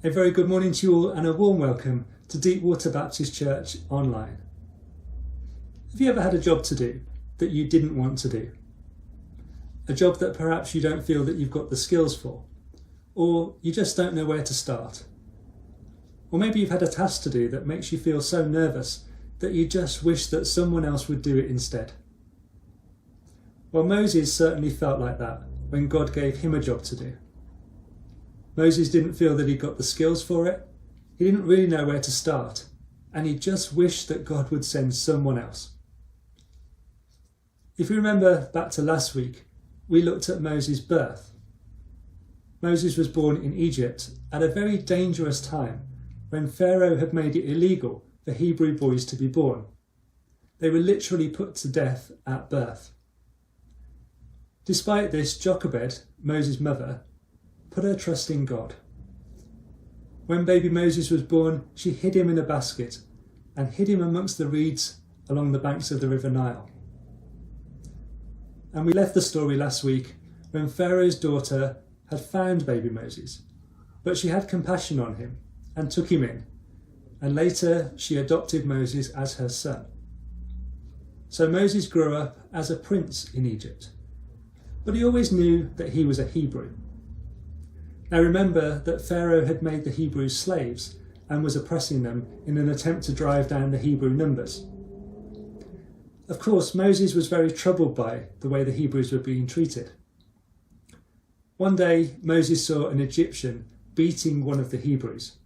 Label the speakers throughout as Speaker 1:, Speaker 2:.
Speaker 1: A very good morning to you all and a warm welcome to Deepwater Baptist Church Online. Have you ever had a job to do that you didn't want to do? A job that perhaps you don't feel that you've got the skills for, or you just don't know where to start? Or maybe you've had a task to do that makes you feel so nervous that you just wish that someone else would do it instead. Well, Moses certainly felt like that when God gave him a job to do. Moses didn't feel that he got the skills for it. He didn't really know where to start, and he just wished that God would send someone else. If you remember back to last week, we looked at Moses' birth. Moses was born in Egypt at a very dangerous time when Pharaoh had made it illegal for Hebrew boys to be born. They were literally put to death at birth. Despite this, Jochebed, Moses' mother, put her trust in God. When baby Moses was born, she hid him in a basket and hid him amongst the reeds along the banks of the River Nile. And we left the story last week when Pharaoh's daughter had found baby Moses, but she had compassion on him and took him in, and later she adopted Moses as her son. So Moses grew up as a prince in Egypt, but he always knew that he was a Hebrew. Now remember that Pharaoh had made the Hebrews slaves and was oppressing them in an attempt to drive down the Hebrew numbers. Of course, Moses was very troubled by the way the Hebrews were being treated. One day, Moses saw an Egyptian beating one of the Hebrews,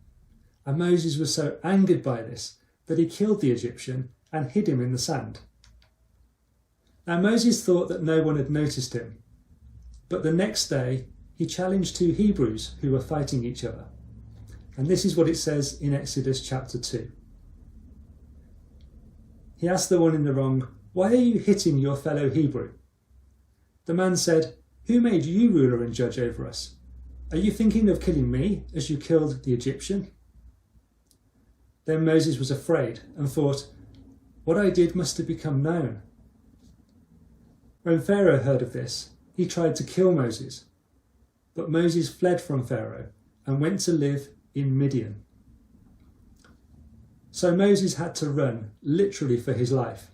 Speaker 1: and Moses was so angered by this that he killed the Egyptian and hid him in the sand. Now Moses thought that no one had noticed him, but the next day he challenged two Hebrews who were fighting each other. And this is what it says in Exodus chapter 2. He asked the one in the wrong, "Why are you hitting your fellow Hebrew?" The man said, "Who made you ruler and judge over us? Are you thinking of killing me as you killed the Egyptian?" Then Moses was afraid and thought, "What I did must have become known." When Pharaoh heard of this, he tried to kill Moses. But Moses fled from Pharaoh and went to live in Midian. So Moses had to run, literally for his life.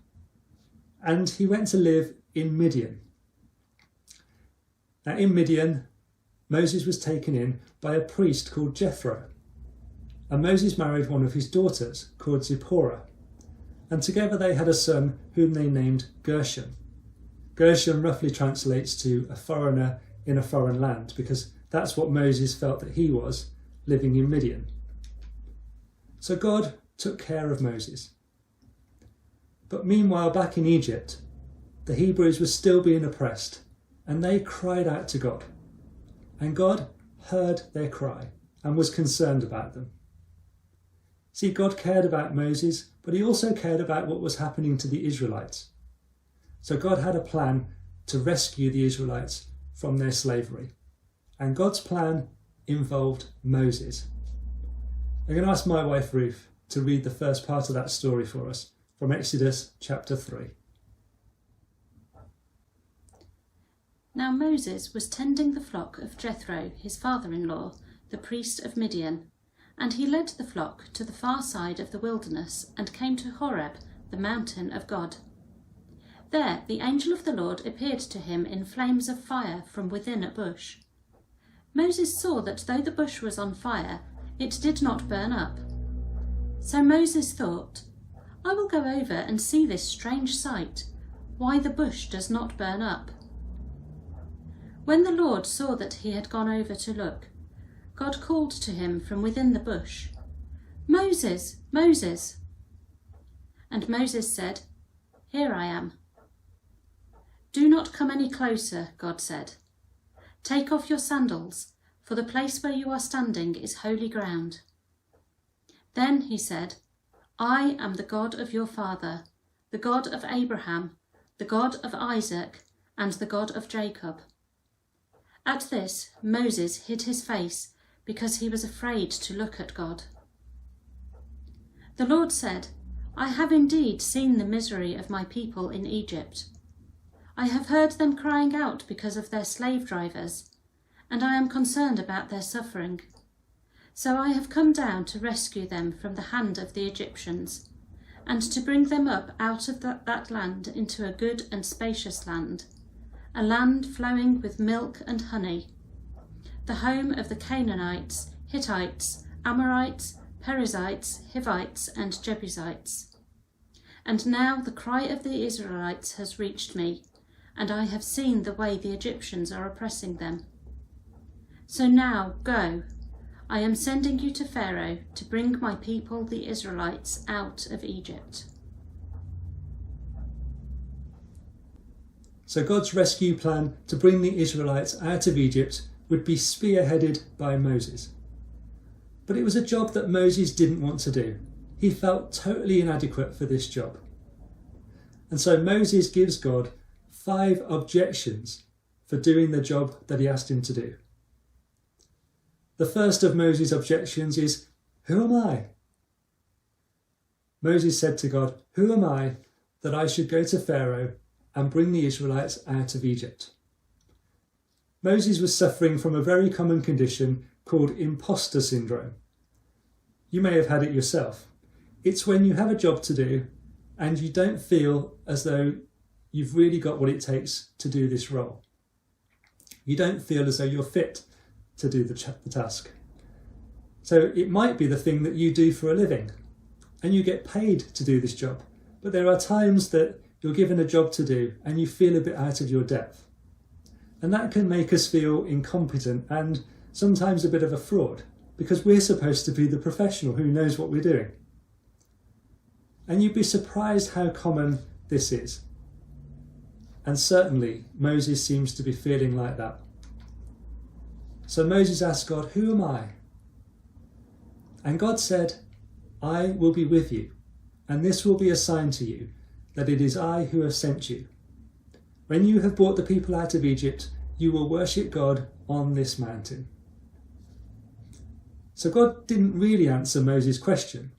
Speaker 1: And he went to live in Midian. Now in Midian, Moses was taken in by a priest called Jethro. And Moses married one of his daughters called Zipporah. And together they had a son whom they named Gershom. Gershom roughly translates to a foreigner in a foreign land, because that's what Moses felt that he was, living in Midian. So God took care of Moses. But meanwhile, back in Egypt, the Hebrews were still being oppressed, and they cried out to God. And God heard their cry and was concerned about them. See, God cared about Moses, but he also cared about what was happening to the Israelites. So God had a plan to rescue the Israelites from their slavery. And God's plan involved Moses. I'm going to ask my wife Ruth to read the first part of that story for us from Exodus chapter 3.
Speaker 2: Now Moses was tending the flock of Jethro, his father-in-law, the priest of Midian, and he led the flock to the far side of the wilderness and came to Horeb, the mountain of God. There the angel of the Lord appeared to him in flames of fire from within a bush. Moses saw that though the bush was on fire, it did not burn up. So Moses thought, "I will go over and see this strange sight, why the bush does not burn up." When the Lord saw that he had gone over to look, God called to him from within the bush, "Moses, Moses." And Moses said, "Here I am." "Do not come any closer," God said. "Take off your sandals, for the place where you are standing is holy ground." Then he said, "I am the God of your father, the God of Abraham, the God of Isaac, and the God of Jacob." At this, Moses hid his face because he was afraid to look at God. The Lord said, "I have indeed seen the misery of my people in Egypt. I have heard them crying out because of their slave drivers, and I am concerned about their suffering. So I have come down to rescue them from the hand of the Egyptians, and to bring them up out of that land into a good and spacious land, a land flowing with milk and honey, the home of the Canaanites, Hittites, Amorites, Perizzites, Hivites, and Jebusites. And now the cry of the Israelites has reached me, and I have seen the way the Egyptians are oppressing them. So now go, I am sending you to Pharaoh to bring my people the Israelites out of Egypt.
Speaker 1: So God's rescue plan to bring the Israelites out of Egypt would be spearheaded by Moses. But it was a job that Moses didn't want to do. He felt totally inadequate for this job. And so Moses gives God 5 objections for doing the job that he asked him to do. The first of Moses' objections is, "Who am I?" Moses said to God, "Who am I that I should go to Pharaoh and bring the Israelites out of Egypt?" Moses was suffering from a very common condition called imposter syndrome. You may have had it yourself. It's when you have a job to do and you don't feel as though you've really got what it takes to do this role. You don't feel as though you're fit to do the task. So it might be the thing that you do for a living and you get paid to do this job. But there are times that you're given a job to do and you feel a bit out of your depth. And that can make us feel incompetent and sometimes a bit of a fraud, because we're supposed to be the professional who knows what we're doing. And you'd be surprised how common this is. And certainly Moses seems to be feeling like that. So Moses asked God, "Who am I?" And God said, "I will be with you, and this will be a sign to you that it is I who have sent you. When you have brought the people out of Egypt, you will worship God on this mountain." So God didn't really answer Moses' question.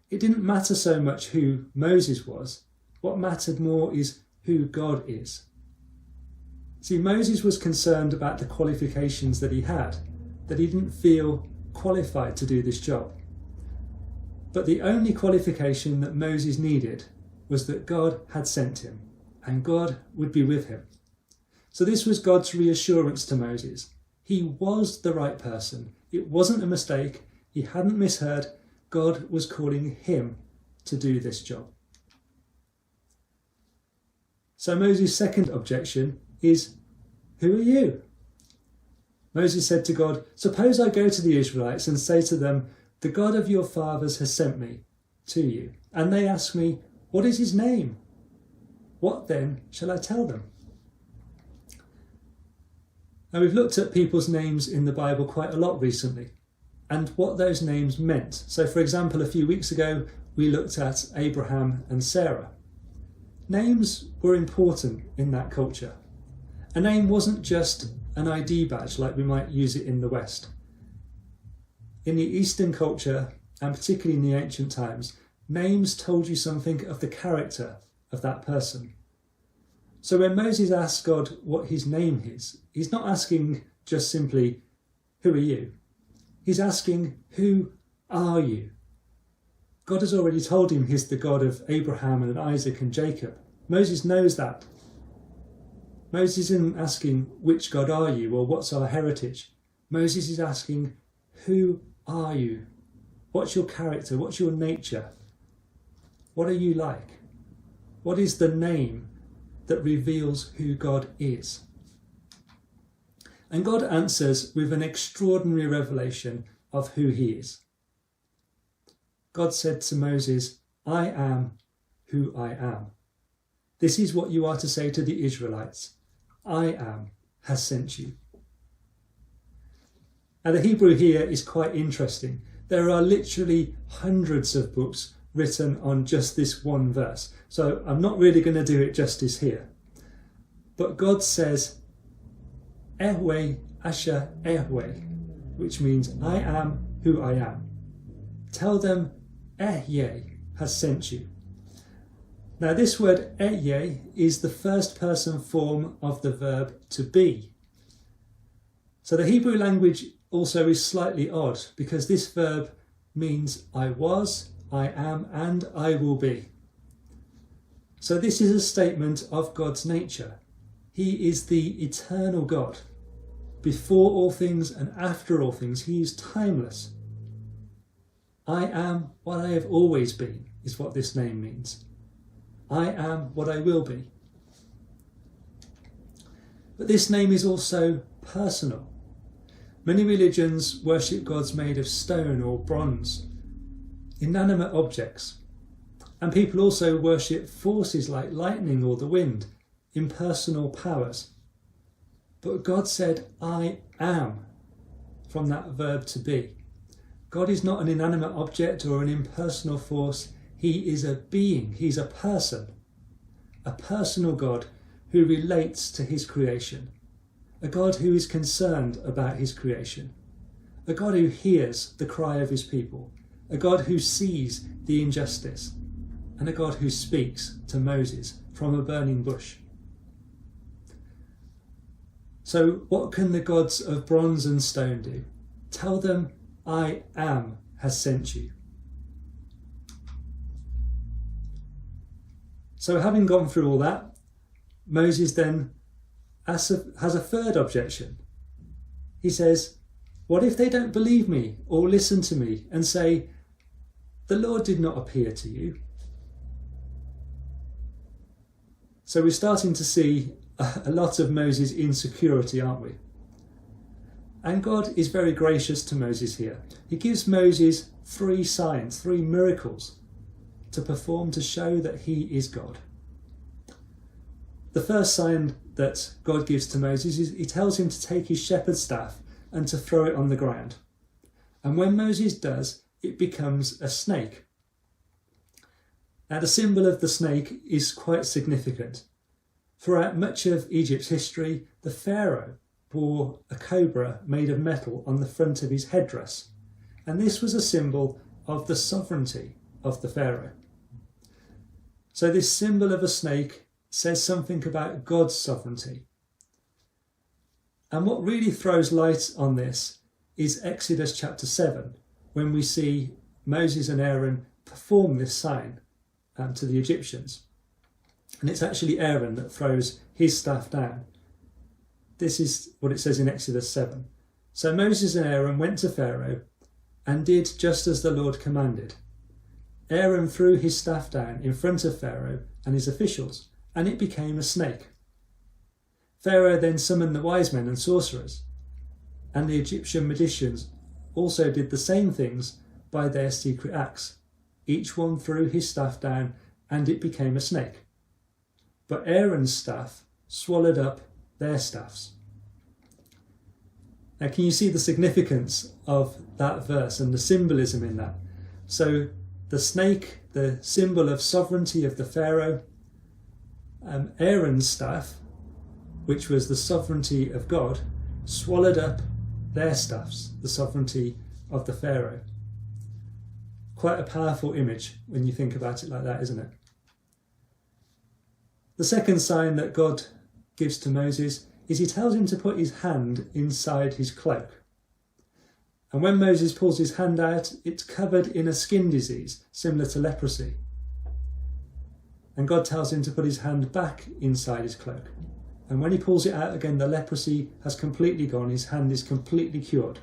Speaker 1: It didn't matter so much who Moses was. What mattered more is who God is. See, Moses was concerned about the qualifications that he had, that he didn't feel qualified to do this job. But the only qualification that Moses needed was that God had sent him, and God would be with him. So this was God's reassurance to Moses. He was the right person. It wasn't a mistake. He hadn't misheard. God was calling him to do this job. So Moses' second objection is, "Who are you?" Moses said to God, "Suppose I go to the Israelites and say to them, 'The God of your fathers has sent me to you.' And they ask me, 'What is his name?' What then shall I tell them?" Now we've looked at people's names in the Bible quite a lot recently and what those names meant. So for example, a few weeks ago, we looked at Abraham and Sarah. Names were important in that culture. A name wasn't just an ID badge like we might use it in the West. In the Eastern culture, and particularly in the ancient times, names told you something of the character of that person. So when Moses asked God what his name is, he's not asking just simply, "Who are you?" He's asking, "Who are you?" God has already told him he's the God of Abraham and Isaac and Jacob. Moses knows that. Moses isn't asking, "Which God are you?" or "What's our heritage?" Moses is asking, "Who are you? What's your character? What's your nature? What are you like? What is the name that reveals who God is?" And God answers with an extraordinary revelation of who he is. God said to Moses, "I am who I am." This is what you are to say to the Israelites. "I am has sent you." Now the Hebrew here is quite interesting. There are literally hundreds of books written on just this one verse. So I'm not really going to do it justice here. But God says, "Ehweh Asher Ehweh," which means "I am who I am." Tell them Ehyeh has sent you. Now this word Ehyeh is the first person form of the verb to be. So the Hebrew language also is slightly odd because this verb means I was, I am, and I will be. So this is a statement of God's nature. He is the eternal God. Before all things and after all things, he is timeless. I am what I have always been, is what this name means. I am what I will be. But this name is also personal. Many religions worship gods made of stone or bronze, inanimate objects. And people also worship forces like lightning or the wind, impersonal powers. But God said, I am, from that verb to be. God is not an inanimate object or an impersonal force. He is a being. He's a person. A personal God who relates to his creation. A God who is concerned about his creation. A God who hears the cry of his people. A God who sees the injustice. And a God who speaks to Moses from a burning bush. So what can the gods of bronze and stone do? Tell them, I am has sent you. So having gone through all that, Moses then has a third objection. He says, what if they don't believe me or listen to me and say, the Lord did not appear to you? So we're starting to see a lot of Moses' insecurity, aren't we? And God is very gracious to Moses here. He gives Moses 3 signs, 3 miracles to perform to show that he is God. The first sign that God gives to Moses is he tells him to take his shepherd's staff and to throw it on the ground. And when Moses does, it becomes a snake. Now the symbol of the snake is quite significant. Throughout much of Egypt's history, the Pharaoh wore a cobra made of metal on the front of his headdress. And this was a symbol of the sovereignty of the Pharaoh. So this symbol of a snake says something about God's sovereignty. And what really throws light on this is Exodus chapter 7, when we see Moses and Aaron perform this sign to the Egyptians. And it's actually Aaron that throws his staff down. This is what it says in Exodus 7. So Moses and Aaron went to Pharaoh and did just as the Lord commanded. Aaron threw his staff down in front of Pharaoh and his officials, and it became a snake. Pharaoh then summoned the wise men and sorcerers, and the Egyptian magicians also did the same things by their secret acts. Each one threw his staff down, and it became a snake. But Aaron's staff swallowed up their staffs. Now, can you see the significance of that verse and the symbolism in that? So the snake, the symbol of sovereignty of the Pharaoh, Aaron's staff, which was the sovereignty of God, swallowed up their staffs, the sovereignty of the Pharaoh. Quite a powerful image when you think about it like that, isn't it? The second sign that God gives to Moses is he tells him to put his hand inside his cloak. And when Moses pulls his hand out, it's covered in a skin disease similar to leprosy. And God tells him to put his hand back inside his cloak. And when he pulls it out again, the leprosy has completely gone. His hand is completely cured.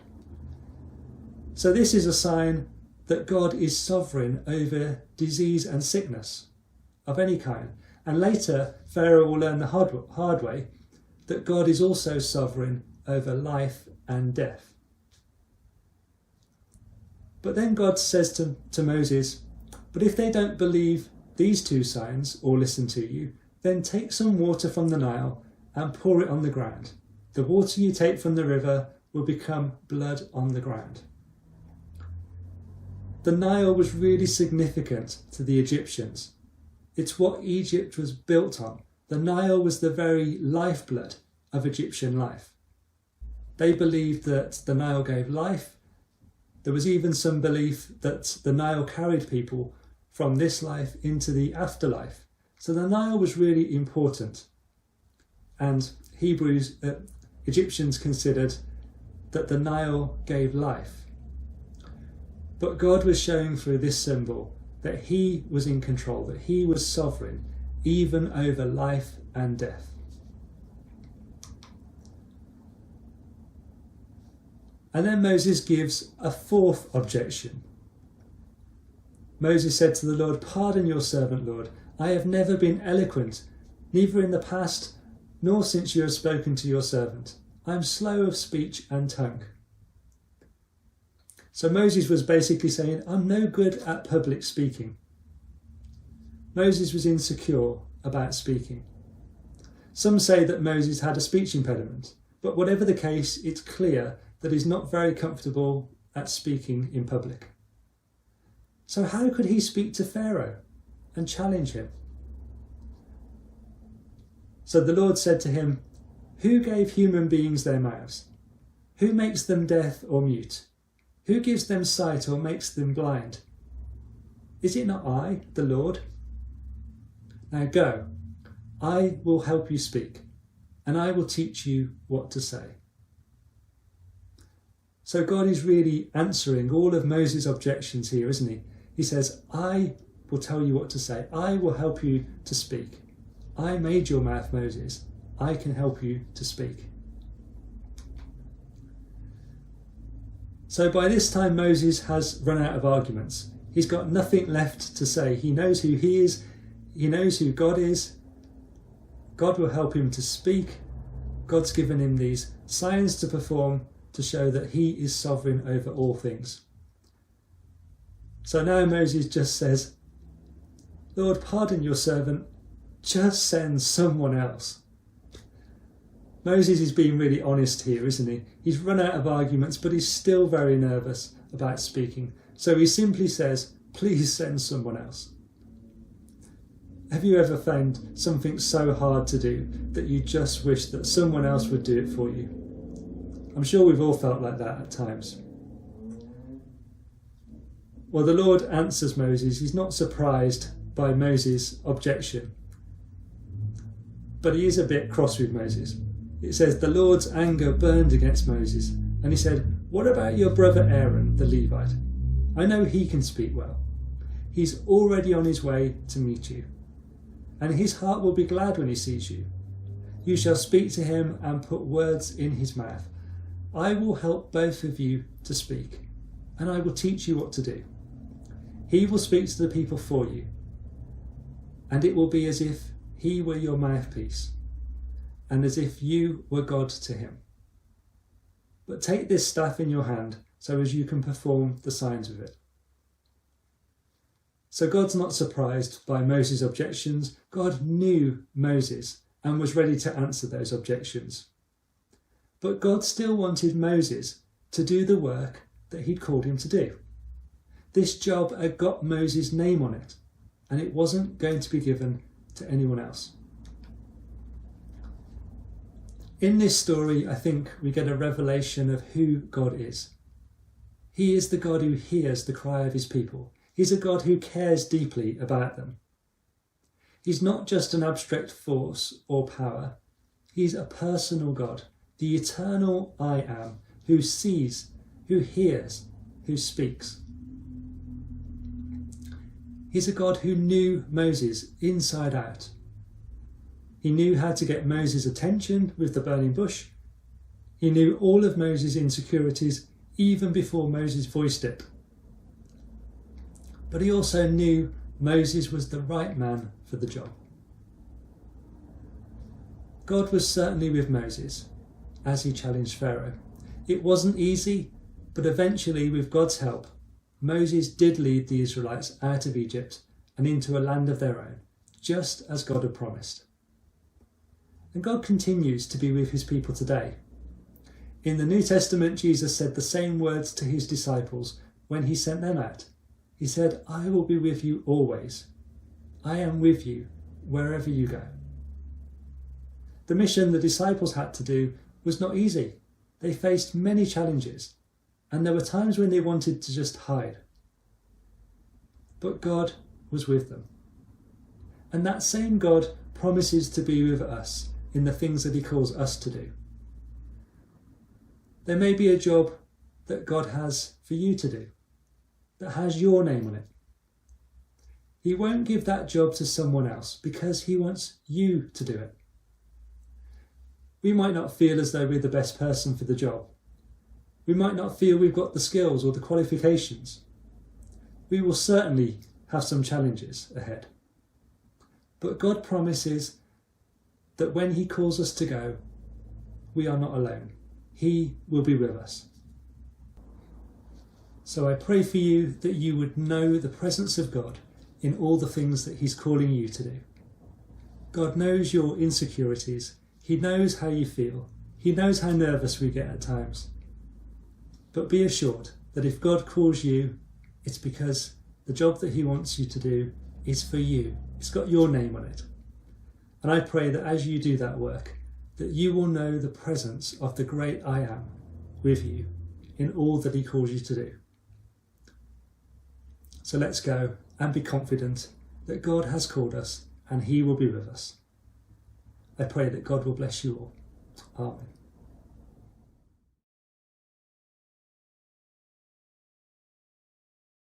Speaker 1: So this is a sign that God is sovereign over disease and sickness of any kind. And later, Pharaoh will learn the hard way that God is also sovereign over life and death. But then God says to Moses, but if they don't believe these 2 signs or listen to you, then take some water from the Nile and pour it on the ground. The water you take from the river will become blood on the ground. The Nile was really significant to the Egyptians. It's what Egypt was built on. The Nile was the very lifeblood of Egyptian life. They believed that the Nile gave life. There was even some belief that the Nile carried people from this life into the afterlife. So the Nile was really important. And Egyptians considered that the Nile gave life. But God was showing through this symbol that he was in control, that he was sovereign, even over life and death. And then Moses gives a fourth objection. Moses said to the Lord, "Pardon your servant, Lord. I have never been eloquent, neither in the past nor since you have spoken to your servant. I am slow of speech and tongue." So Moses was basically saying, I'm no good at public speaking. Moses was insecure about speaking. Some say that Moses had a speech impediment, but whatever the case, it's clear that he's not very comfortable at speaking in public. So how could he speak to Pharaoh and challenge him? So the Lord said to him, "Who gave human beings their mouths? Who makes them deaf or mute? Who gives them sight or makes them blind? Is it not I, the Lord? Now go, I will help you speak, and I will teach you what to say." So God is really answering all of Moses' objections here, isn't he? He says, I will tell you what to say. I will help you to speak. I made your mouth, Moses. I can help you to speak. So by this time, Moses has run out of arguments. He's got nothing left to say. He knows who he is. He knows who God is. God will help him to speak. God's given him these signs to perform to show that he is sovereign over all things. So now Moses just says, "Lord, pardon your servant. Just send someone else." Moses is being really honest here, isn't he? He's run out of arguments, but he's still very nervous about speaking. So he simply says, "Please send someone else." Have you ever found something so hard to do that you just wish that someone else would do it for you? I'm sure we've all felt like that at times. Well, the Lord answers Moses. He's not surprised by Moses' objection, but he is a bit cross with Moses. It says, the Lord's anger burned against Moses, and he said, "What about your brother Aaron, the Levite? I know he can speak well. He's already on his way to meet you, and his heart will be glad when he sees you. You shall speak to him and put words in his mouth. I will help both of you to speak, and I will teach you what to do. He will speak to the people for you, and it will be as if he were your mouthpiece, and as if you were God to him. But take this staff in your hand so as you can perform the signs with it." So God's not surprised by Moses' objections. God knew Moses and was ready to answer those objections. But God still wanted Moses to do the work that he'd called him to do. This job had got Moses' name on it, and it wasn't going to be given to anyone else. In this story, I think we get a revelation of who God is. He is the God who hears the cry of his people. He's a God who cares deeply about them. He's not just an abstract force or power. He's a personal God, the eternal I Am, who sees, who hears, who speaks. He's a God who knew Moses inside out. He knew how to get Moses' attention with the burning bush. He knew all of Moses' insecurities even before Moses voiced it. But he also knew Moses was the right man for the job. God was certainly with Moses as he challenged Pharaoh. It wasn't easy, but eventually, with God's help, Moses did lead the Israelites out of Egypt and into a land of their own, just as God had promised. And God continues to be with his people today. In the New Testament, Jesus said the same words to his disciples when he sent them out. He said, "I will be with you always. I am with you wherever you go." The mission the disciples had to do was not easy. They faced many challenges, and there were times when they wanted to just hide. But God was with them. And that same God promises to be with us in the things that he calls us to do. There may be a job that God has for you to do, that has your name on it. He won't give that job to someone else because he wants you to do it. We might not feel as though we're the best person for the job. We might not feel we've got the skills or the qualifications. We will certainly have some challenges ahead. But God promises that when he calls us to go, we are not alone. He will be with us. So I pray for you that you would know the presence of God in all the things that he's calling you to do. God knows your insecurities. He knows how you feel. He knows how nervous we get at times. But be assured that if God calls you, it's because the job that he wants you to do is for you. It's got your name on it. And I pray that as you do that work, that you will know the presence of the great I Am with you in all that he calls you to do. So let's go and be confident that God has called us and he will be with us. I pray that God will bless you all. Amen.